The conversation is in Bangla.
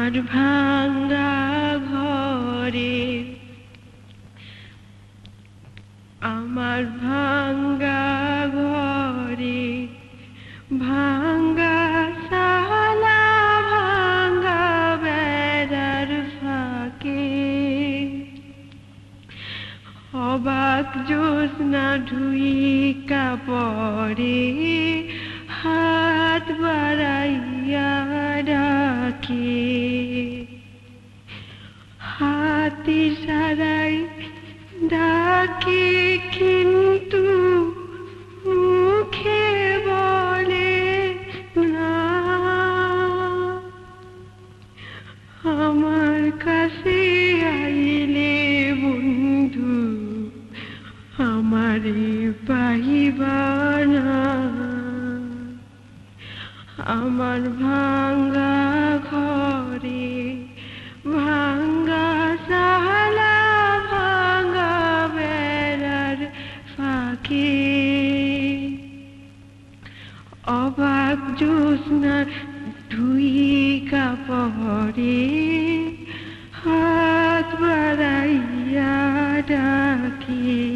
আমার ভাঙা ঘরে, আমার ভাঙা ঘরে ভাঙা সালা, ভাঙা বেড়ার ফাঁকে অবাক জ্যোৎস্না ঢুইকা পড়ে, হাত বাড়াইয়া ডাকে, হাত ইশারায় ডাকে কিন্তু মুখে বলে না। আমার কাছে আইলে বন্ধু আমারে পাইবা না। আমার ভাঙা ঘরে ভাঙা সালা, ভাঙা বেড়ার ফাঁকে অবাক জ্যোৎস্না ঢুইকা পড়ে, হাত বাড়াইয়া ডাকে।